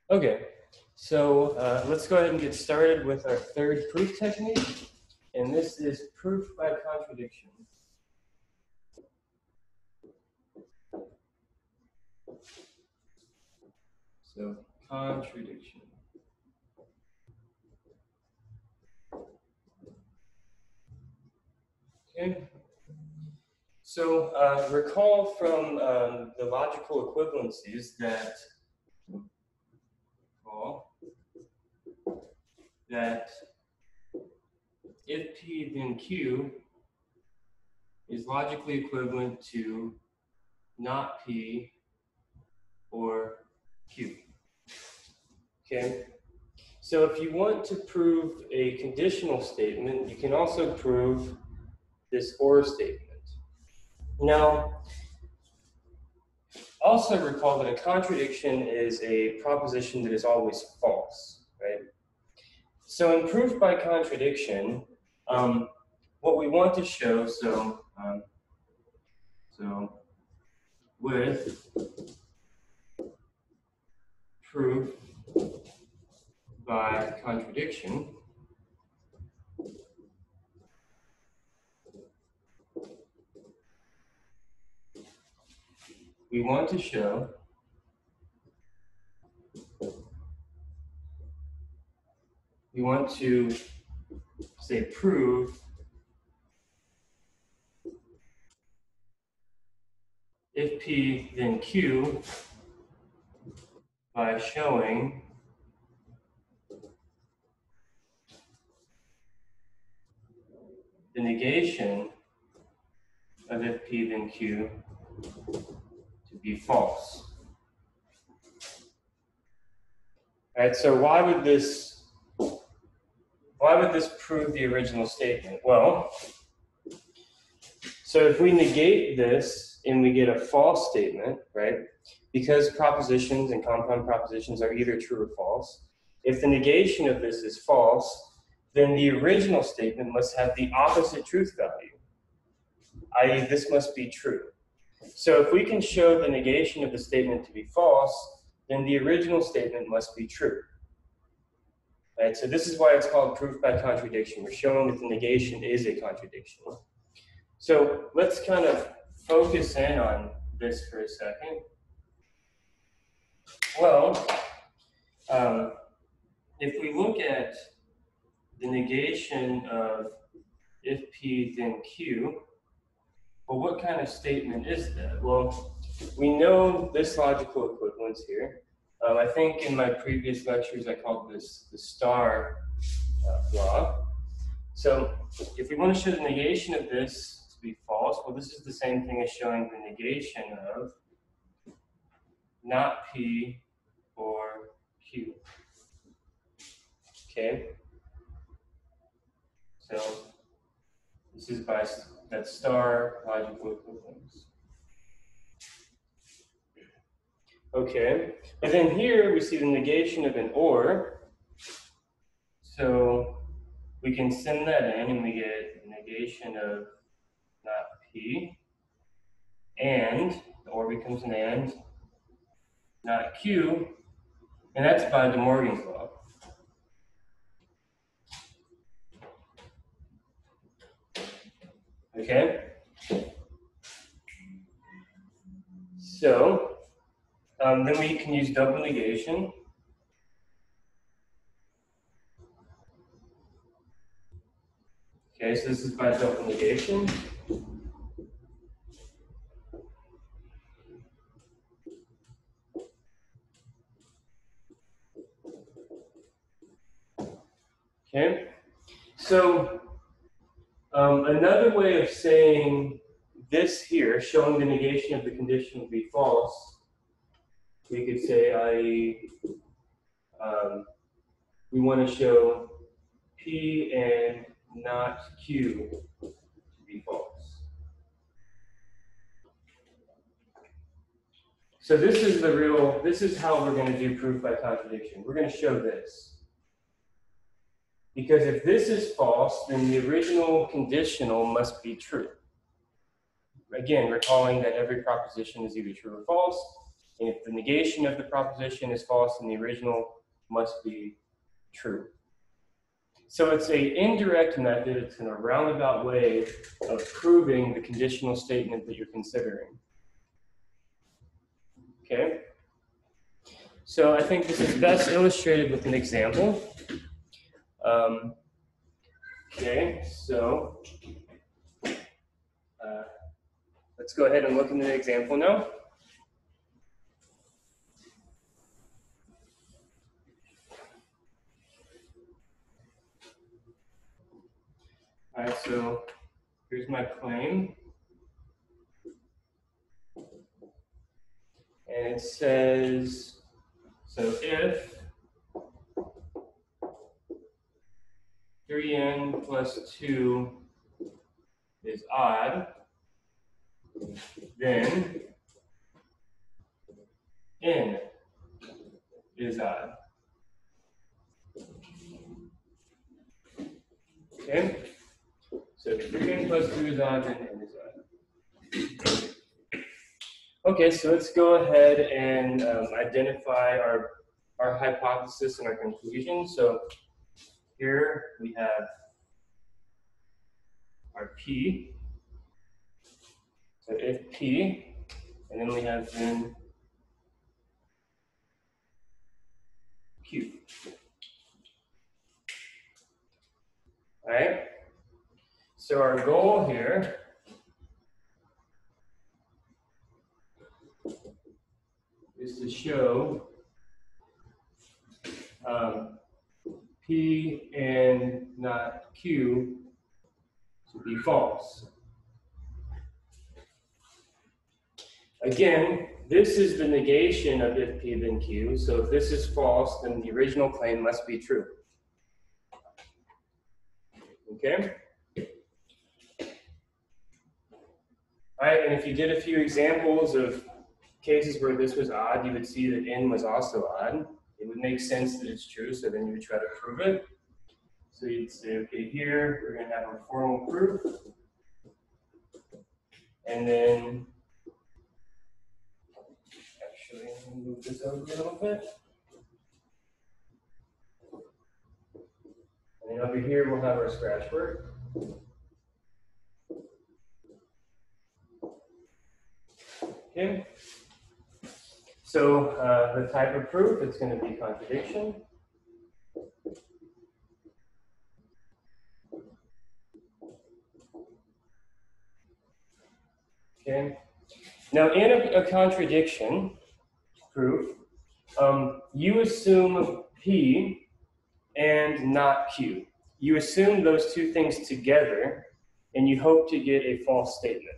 Okay, so let's go ahead and get started with our third proof technique, and this is proof by contradiction. So, contradiction. Okay. So, recall from the logical equivalencies that if P then Q is logically equivalent to not P or Q. Okay. So if you want to prove a conditional statement, you can also prove this or statement. Now, also recall that a contradiction is a proposition that is always false, right? So in proof by contradiction, what we want to show, with proof by contradiction, we want to show prove if P then Q by showing the negation of if P then Q to be false. All right, so why would this prove the original statement? Well, so if we negate this and we get a false statement, right? Because propositions and compound propositions are either true or false, if the negation of this is false, then the original statement must have the opposite truth value, i.e. this must be true. So if we can show the negation of the statement to be false, then the original statement must be true. Right? So this is why it's called proof by contradiction. We're showing that the negation is a contradiction. So let's kind of focus in on this for a second. Well, if we look at the negation of if P then Q, well, what kind of statement is that? Well, we know this logical equivalence here. I think in my previous lectures I called this the star law. So if we want to show the negation of this to be false, well, this is the same thing as showing the negation of not P or Q. Okay? So this is by that star logical equivalence. Okay, and then here we see the negation of an or. So we can send that in and we get the negation of not P, and the or becomes an and, not Q, and that's by De Morgan's law. Okay? So, then we can use double negation. Okay, so this is by double negation. Okay, so another way of saying this here, showing the negation of the condition to be false, we could say, i.e., we want to show P and not Q to be false. So this is how we're going to do proof by contradiction. We're going to show this. Because if this is false, then the original conditional must be true. Again, recalling that every proposition is either true or false. And if the negation of the proposition is false, then the original must be true. So it's an indirect method. It's in a roundabout way of proving the conditional statement that you're considering. Okay? So I think this is best illustrated with an example. Okay, so let's go ahead and look at the example now. All right, so here's my claim. And it says, so if 3n plus 2 is odd, then n is odd. Okay? So if 3n plus 2 is odd, then n is odd. Okay, so let's go ahead and identify our hypothesis and our conclusion. So here we have our P. So if P, and then we have then Q. All right? So our goal here is to show P and not Q to be false. Again, this is the negation of if P then Q. So if this is false, then the original claim must be true. Okay? All right, and if you did a few examples of cases where this was odd, you would see that n was also odd. It would make sense that it's true, so then you would try to prove it. So you'd say, okay, here we're going to have our formal proof. And then, actually, I'm going to move this over a little bit. And then over here, we'll have our scratch word. Okay. So the type of proof, it's going to be contradiction. Okay. Now, in a contradiction proof, you assume P and not Q. You assume those two things together, and you hope to get a false statement.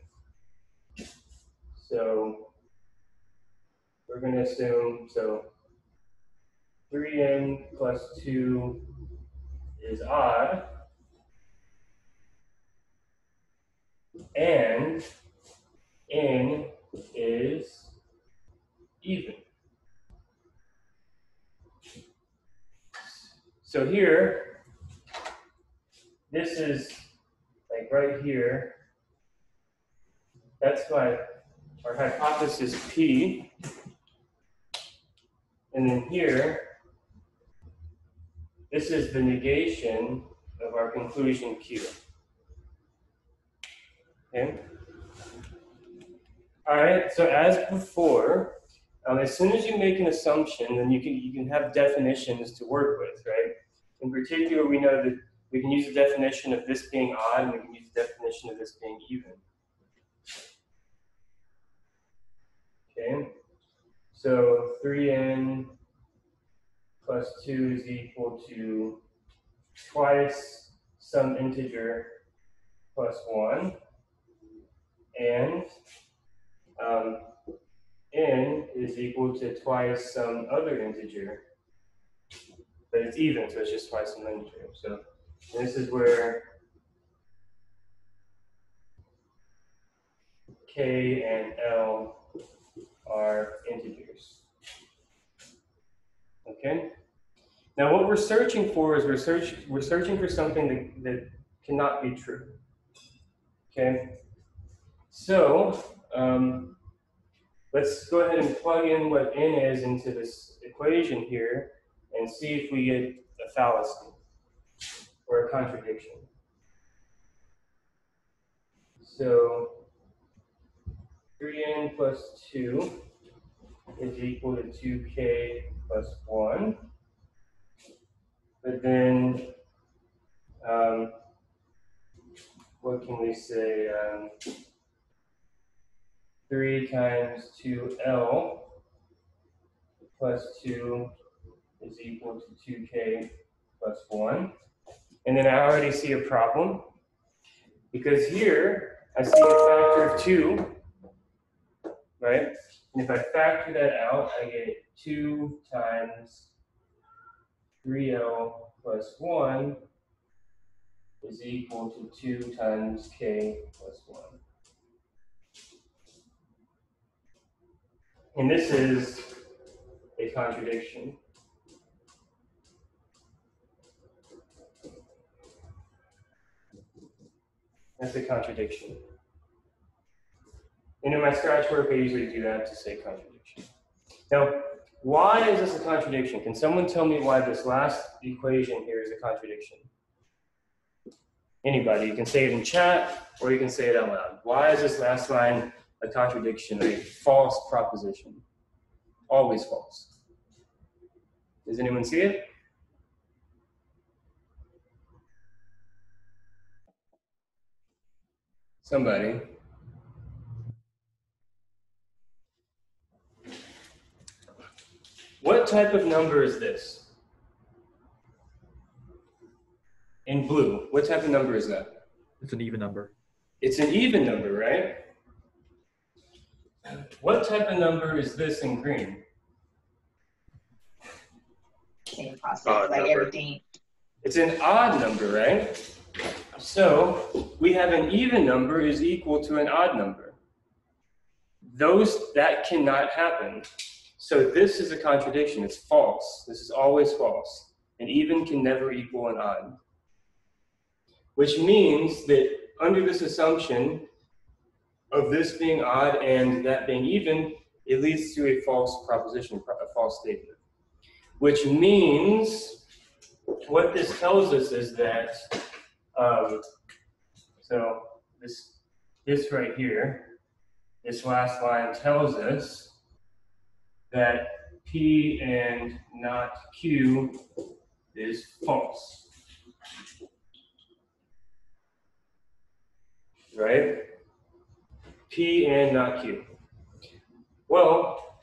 So we're going to assume, so 3n plus 2 is odd, and n is even. So here, this is like right here. That's why our hypothesis P. And then here, this is the negation of our conclusion Q. Okay? All right, so as before, as soon as you make an assumption, then you can have definitions to work with, right? In particular, we know that we can use the definition of this being odd, and we can use the definition of this being even. Okay, so 3n plus 2 is equal to twice some integer plus 1, and n is equal to twice some other integer, but it's even, so it's just twice some integer. So this is where k and l are integers. Okay. Now, what we're searching for is we're searching for something that cannot be true. Okay. So Let's go ahead and plug in what n is into this equation here and see if we get a fallacy or a contradiction. So 3n plus 2 is equal to 2k plus 1. But then, what can we say? 3 times 2l plus 2 is equal to 2k plus 1. And then I already see a problem, because here I see a factor of 2, right? And if I factor that out, I get 2 times 3l plus 1 is equal to 2 times k plus 1. And this is a contradiction. That's a contradiction. And in my scratch work, I usually do that to say contradiction. Now, why is this a contradiction? Can someone tell me why this last equation here is a contradiction? Anybody, you can say it in chat or you can say it out loud. Why is this last line a contradiction, a false proposition? Always false. Does anyone see it? Somebody. What type of number is this? In blue, what type of number is that? It's an even number. It's an even number, right? What type of number is this in green? Same process, like everything. It's an odd number, right? So we have an even number is equal to an odd number. That cannot happen. So this is a contradiction. It's false. This is always false. An even can never equal an odd. Which means that under this assumption of this being odd and that being even, it leads to a false proposition, a false statement. Which means what this tells us is that, so this right here, this last line tells us that P and not Q is false. Right? P and not Q. Well,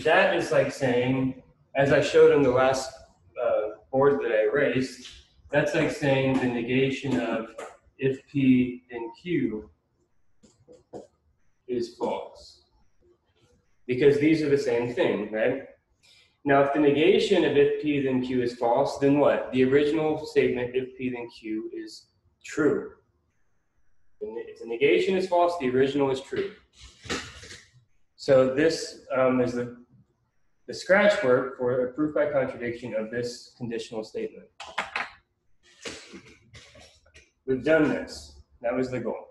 that is like saying, as I showed on the last board that I erased, that's like saying the negation of if P then Q is false. Because these are the same thing, right? Now, if the negation of if P then Q is false, then what? The original statement, if P then Q, is true. If the negation is false, the original is true. So this is the scratch work for a proof by contradiction of this conditional statement. We've done this. That was the goal.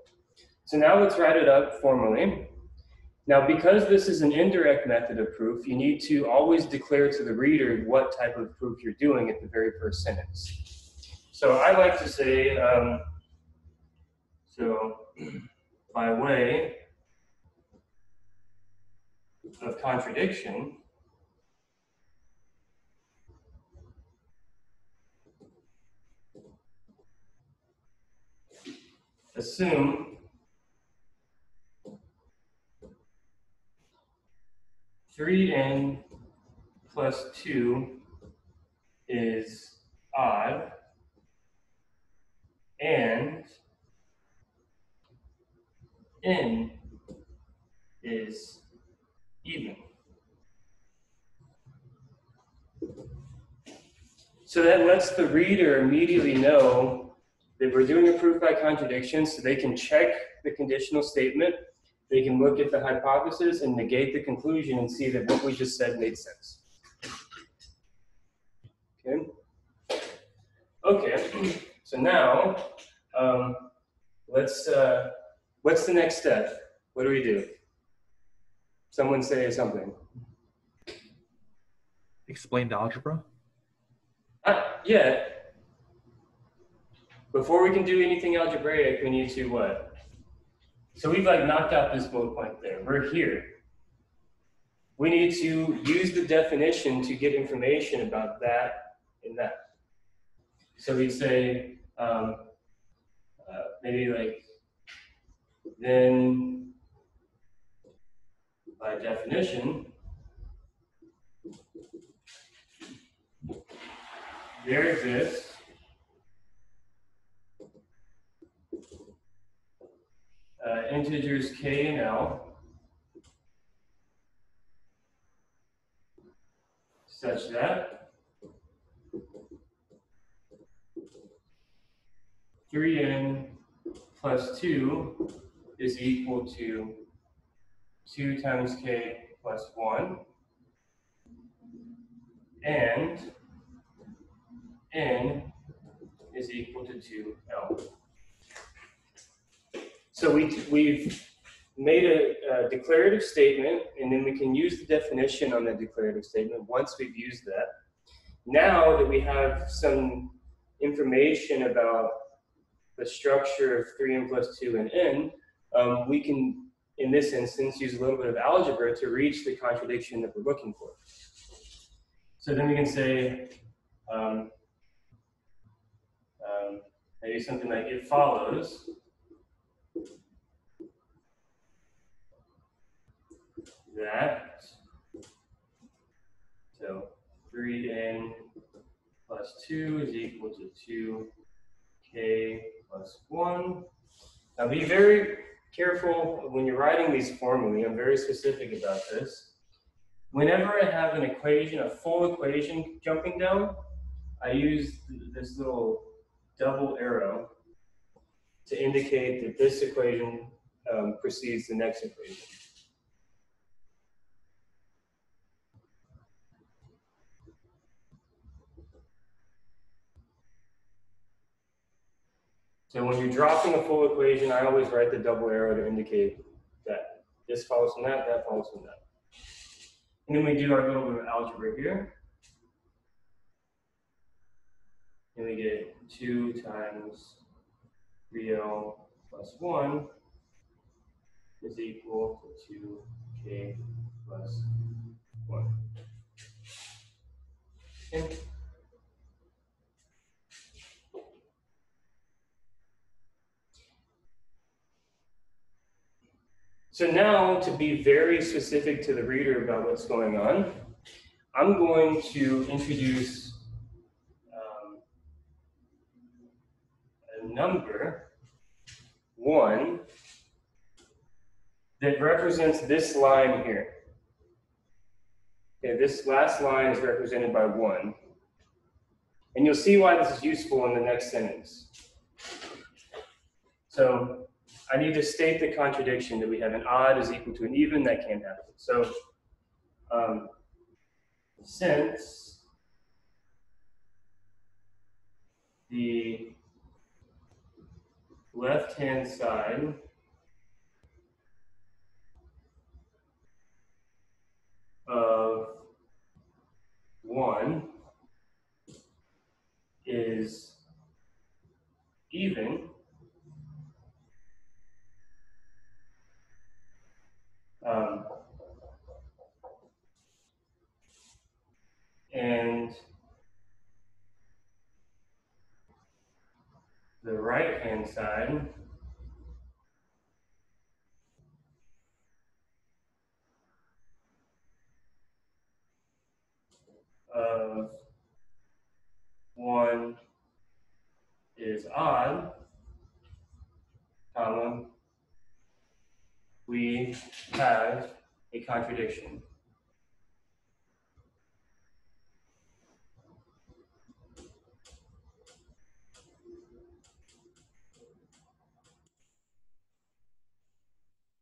So now let's write it up formally. Now, because this is an indirect method of proof, you need to always declare to the reader what type of proof you're doing at the very first sentence. So I like to say, so by way of contradiction, assume 3n plus 2 is odd and n is even. So that lets the reader immediately know that we're doing a proof by contradiction, so they can check the conditional statement, they can look at the hypothesis and negate the conclusion and see that what we just said made sense. Okay? Okay, so now, what's the next step? What do we do? Someone say something. Explained algebra? Yeah. Before we can do anything algebraic, we need to what? So we've like knocked out this bullet point there. We're here. We need to use the definition to get information about that and that. So we'd say maybe like, then by definition, there exists integers k and l such that 3n plus 2 is equal to 2 times k plus 1, and n is equal to 2l. So we've made a declarative statement, and then we can use the definition on the declarative statement once we've used that. Now that we have some information about the structure of 3n plus 2 and n, we can, in this instance, use a little bit of algebra to reach the contradiction that we're looking for. So then we can say, maybe something like, it follows that, so 3n plus 2 is equal to 2k plus 1. Now be very careful when you're writing these formulae. I'm very specific about this. Whenever I have an equation, a full equation jumping down, I use this little double arrow to indicate that this equation precedes the next equation. So when you're dropping a full equation, I always write the double arrow to indicate that this follows from that, that follows from that. And then we do our little bit of algebra here. And we get 2 times 3l plus 1 is equal to 2k plus 1. Okay. So now, to be very specific to the reader about what's going on, I'm going to introduce a number 1 that represents this line here. Okay, this last line is represented by 1. And you'll see why this is useful in the next sentence. So I need to state the contradiction that we have an odd is equal to an even. That can't happen. So since the left-hand side of 1 is even, and the right-hand side of 1 is odd, comma, we have a contradiction.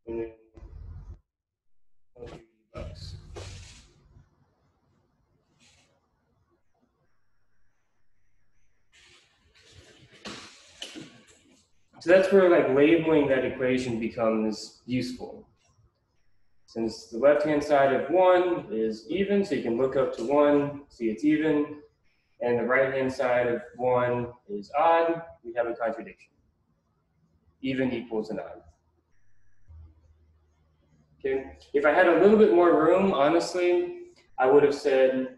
And then $150. So that's where like labeling that equation becomes useful. Since the left-hand side of 1 is even, so you can look up to 1, see it's even, and the right-hand side of 1 is odd, we have a contradiction. Even equals an odd. Okay. If I had a little bit more room, honestly, I would have said,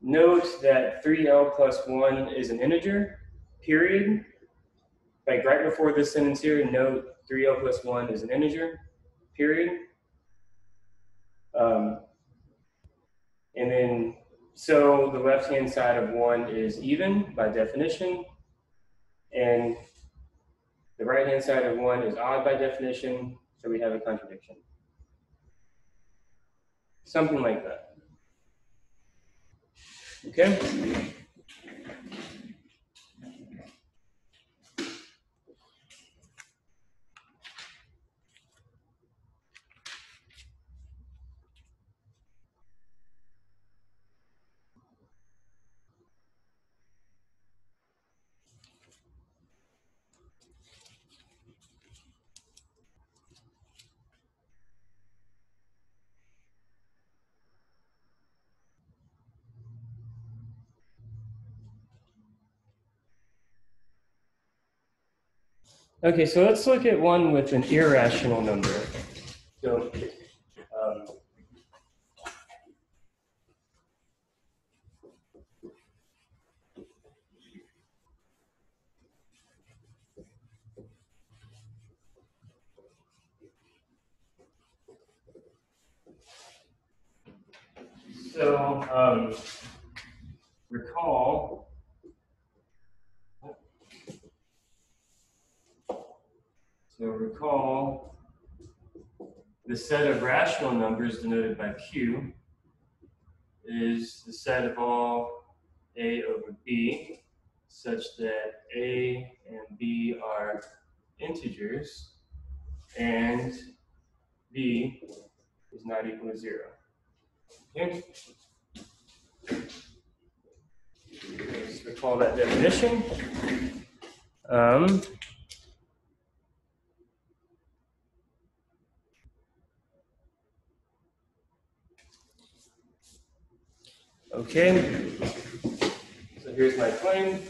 note that 3L plus 1 is an integer, period. Like right before this sentence here, note 3L plus 1 is an integer, period. And then, so the left-hand side of 1 is even by definition, and the right-hand side of 1 is odd by definition, so we have a contradiction. Something like that. Okay? Okay, so let's look at one with an irrational number. So, recall the set of rational numbers denoted by Q is the set of all A over B, such that A and B are integers, and B is not equal to 0. Okay? Let's recall that definition. Okay, so here's my claim.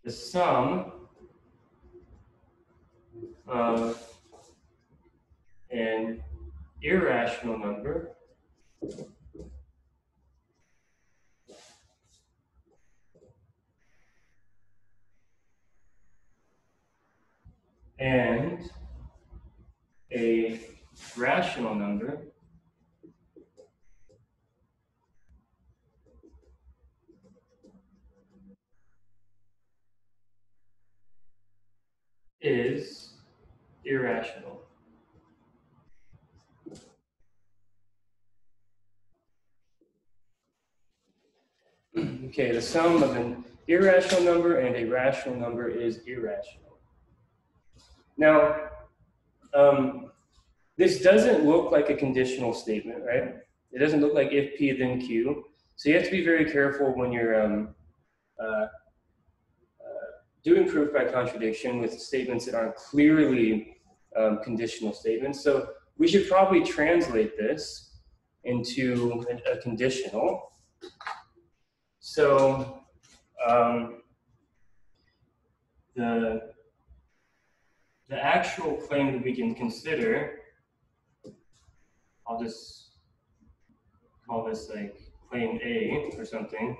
The sum of an irrational number and a rational number is irrational. Okay, the sum of an irrational number and a rational number is irrational. Now, this doesn't look like a conditional statement, right? It doesn't look like if P then Q. So you have to be very careful when you're doing proof by contradiction with statements that aren't clearly conditional statements. So we should probably translate this into a conditional. So the actual claim that we can consider, I'll just call this like claim A or something,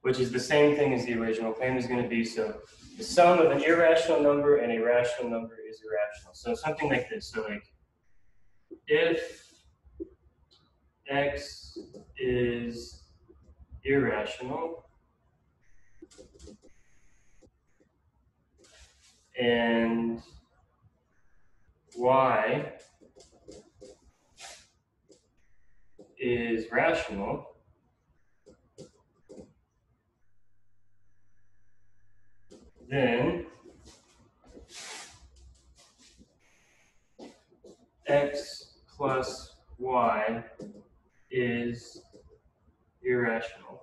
which is the same thing as the original claim is going to be. So the sum of an irrational number and a rational number is irrational. So something like this. So like if X is irrational and Y is rational, then X plus Y is irrational.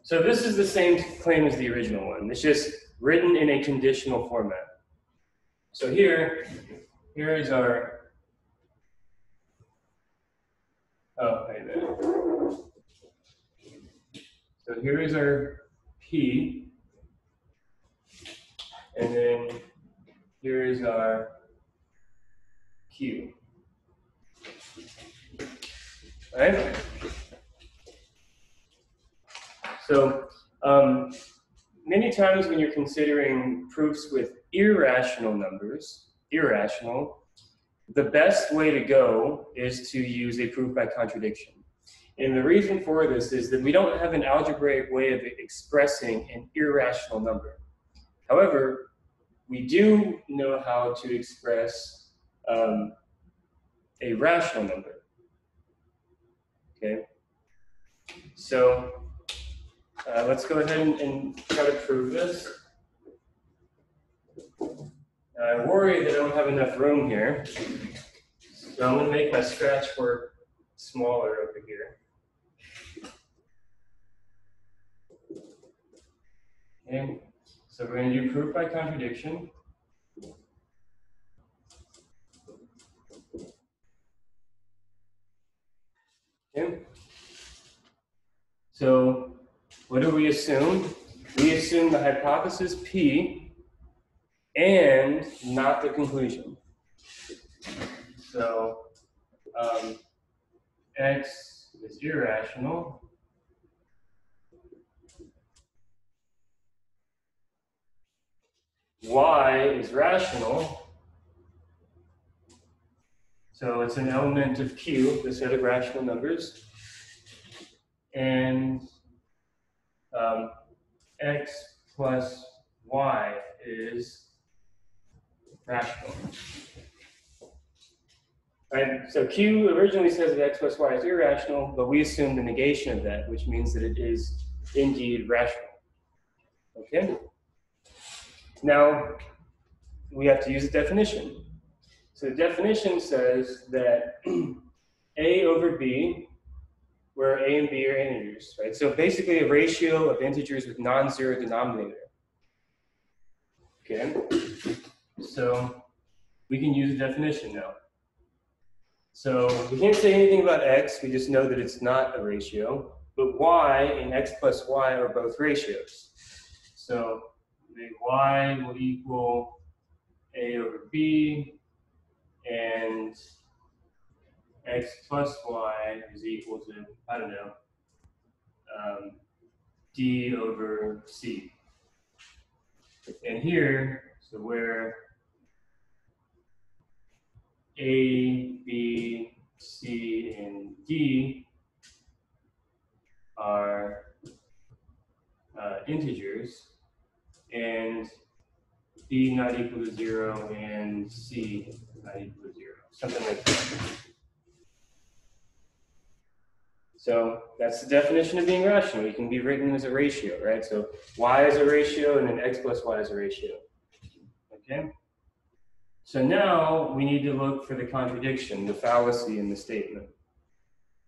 So this is the same claim as the original one. It's just written in a conditional format. So here is our, oh, right there. So here is our P, and then here is our Q. Right? So many times when you're considering proofs with irrational numbers, the best way to go is to use a proof by contradiction. And the reason for this is that we don't have an algebraic way of expressing an irrational number. However, we do know how to express a rational number. Okay? So let's go ahead and try to prove this. I worry that I don't have enough room here, so I'm going to make my scratch work smaller over here. Okay, so we're going to do proof by contradiction. Okay. So what do we assume? We assume the hypothesis P and not the conclusion. So X is irrational. Y is rational. So it's an element of Q, the set of rational numbers. And X plus Y is rational. Right? So Q originally says that X plus Y is irrational, but we assume the negation of that, which means that it is indeed rational. Okay? Now, we have to use a definition. So the definition says that A over B, where A and B are integers, right? So basically a ratio of integers with non-zero denominator. Okay? So we can use a definition now. So we can't say anything about X, we just know that it's not a ratio, but Y and X plus Y are both ratios. So the Y will equal A over B, and X plus Y is equal to, I don't know, D over C. And here, so where A, B, C, and D are integers, and B not equal to 0 and C not equal to 0, something like that. So that's the definition of being rational. It can be written as a ratio, right? So Y is a ratio, and then X plus Y is a ratio. Okay? So now we need to look for the contradiction, the fallacy in the statement.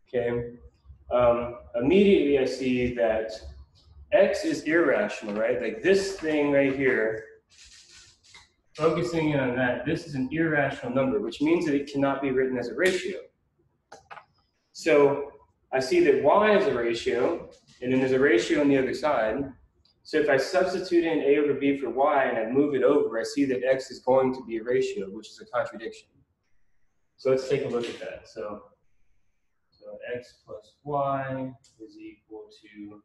Okay? Immediately I see that X is irrational, right? Like this thing right here, focusing in on that, this is an irrational number, which means that it cannot be written as a ratio. So I see that Y is a ratio, and then there's a ratio on the other side. So if I substitute in A over B for Y and I move it over, I see that X is going to be a ratio, which is a contradiction. So let's take a look at that. So X plus Y is equal to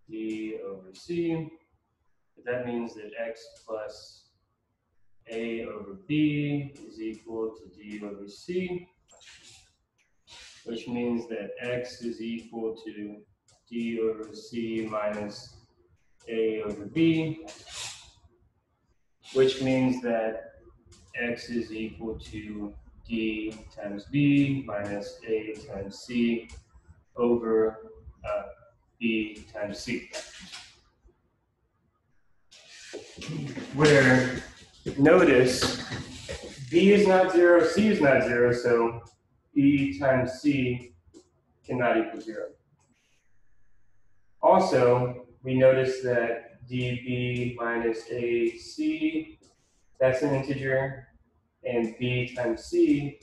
D over C. But that means that X plus A over B is equal to D over C, which means that X is equal to D over C minus A over B, which means that X is equal to D times B minus A times C over B times C. Where, notice, B is not 0, C is not 0, so B times C cannot equal 0. Also, we notice that db minus ac, that's an integer, and b times c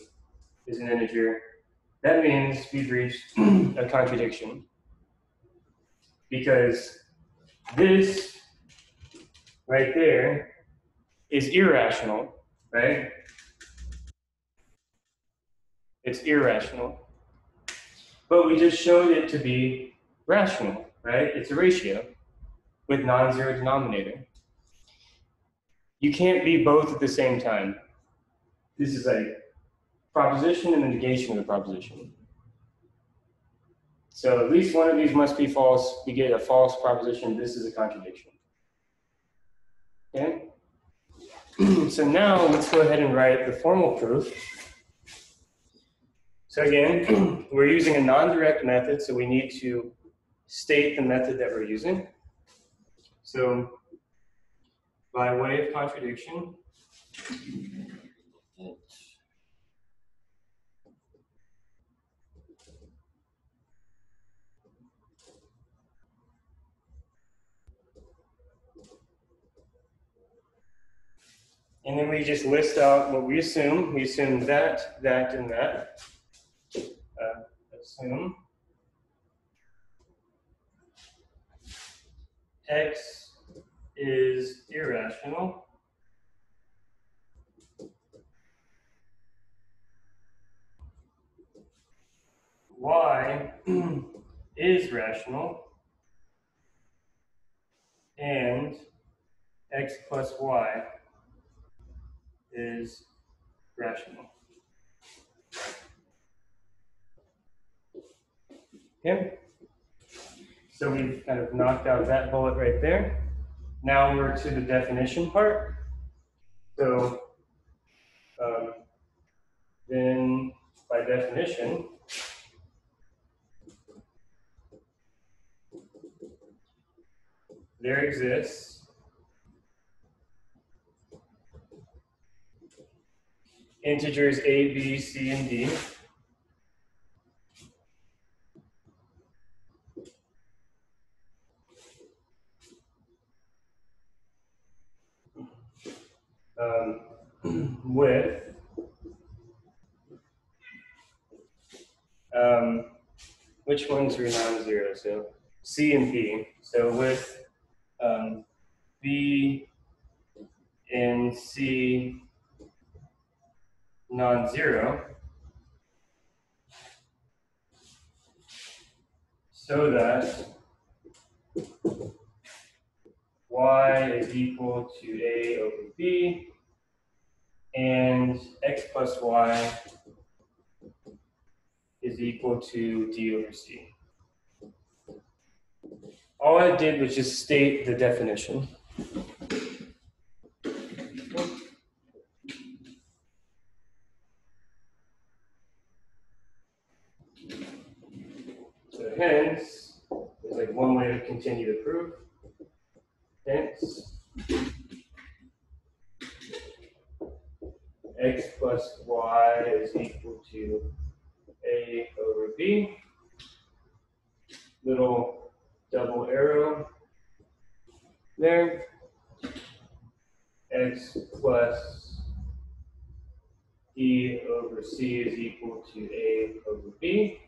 is an integer. That means we've reached a contradiction, because this right there is irrational, right? It's irrational. But we just showed it to be rational, right? It's a ratio with non-zero denominator. You can't be both at the same time. This is a proposition and a negation of the proposition. So at least one of these must be false. We get a false proposition. This is a contradiction. Okay? So now let's go ahead and write the formal proof. So again, we're using a non-direct method, so we need to state the method that we're using. So by way of contradiction, and then we just list out what we assume. We assume that, that, and that. Assume x is irrational. Y is rational. And x plus y is rational. Okay? So we've kind of knocked out that bullet right there. Now we're to the definition part. So then by definition, there exists integers a, b, c, and d. With which ones are non-zero? So C and B. So with B and C non-zero, so that y is equal to a over b, and x plus y is equal to d over c. All I did was just state the definition. So hence, there's like one way to continue the proof. Hence, x plus y is equal to a over b. Little double arrow there. X plus e over c is equal to a over b.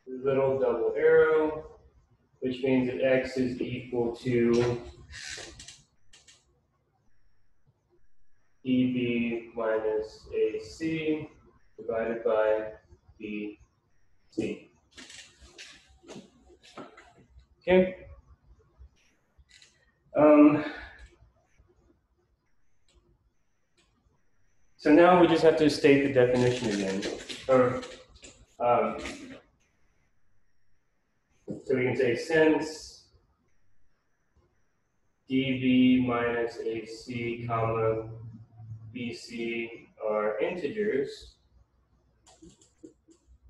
Little double arrow, which means that x is equal to eb minus ac divided by bc. Okay. So now we just have to state the definition again. So we can say since db minus ac comma bc are integers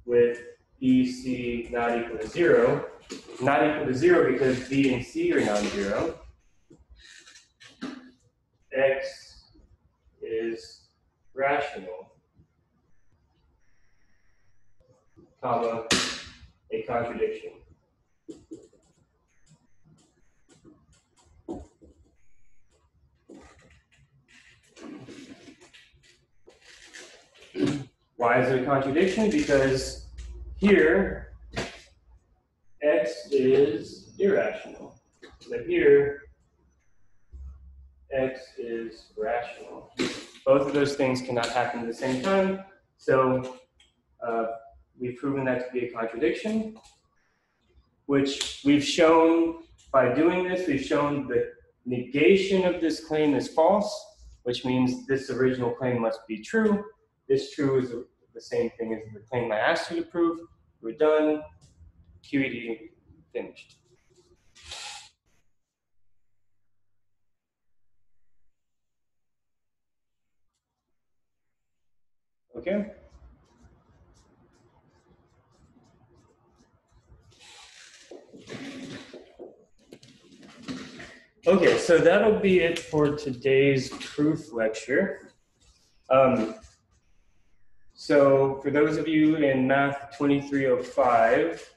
with bc not equal to 0, not equal to 0 because b and c are non-zero, x is rational, comma, a contradiction. Why is it a contradiction? Because here, x is irrational. But here, x is rational. Both of those things cannot happen at the same time, so we've proven that to be a contradiction, which we've shown by doing this. We've shown the negation of this claim is false, which means this original claim must be true. This true is the same thing as the claim I asked you to prove. We're done. QED, finished. Okay. Okay, so that'll be it for today's proof lecture. So for those of you in Math 2305,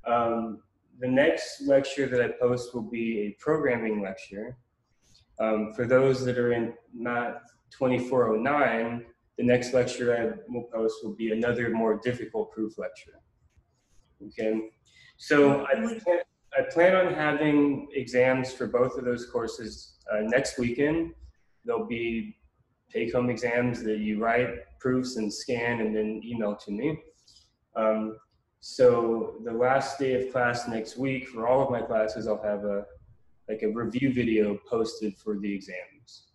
the next lecture that I post will be a programming lecture. For those that are in Math 2409, the next lecture I will post will be another more difficult proof lecture. Okay, so I plan on having exams for both of those courses next weekend. There'll be take-home exams that you write proofs and scan and then email to me. So the last day of class next week for all of my classes, I'll have a review video posted for the exams,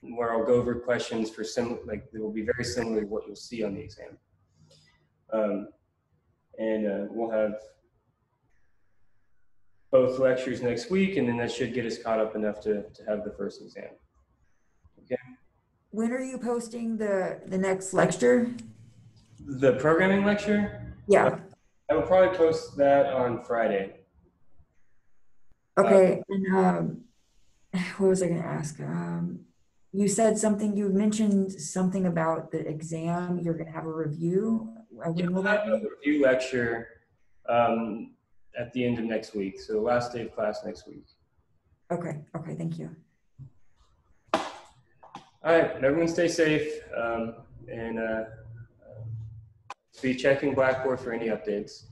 where I'll go over questions for they will be very similar to what you'll see on the exam. We'll have both lectures next week, and then that should get us caught up enough to have the first exam. Okay. When are you posting the next lecture? The programming lecture? Yeah. I will probably post that on Friday. Okay. And what was I going to ask? You said something, you mentioned something about the exam. You're going to have a review. Yeah, we'll have a review lecture at the end of next week. So the last day of class next week. Okay. Okay. Thank you. All right. Everyone stay safe. And be checking Blackboard for any updates.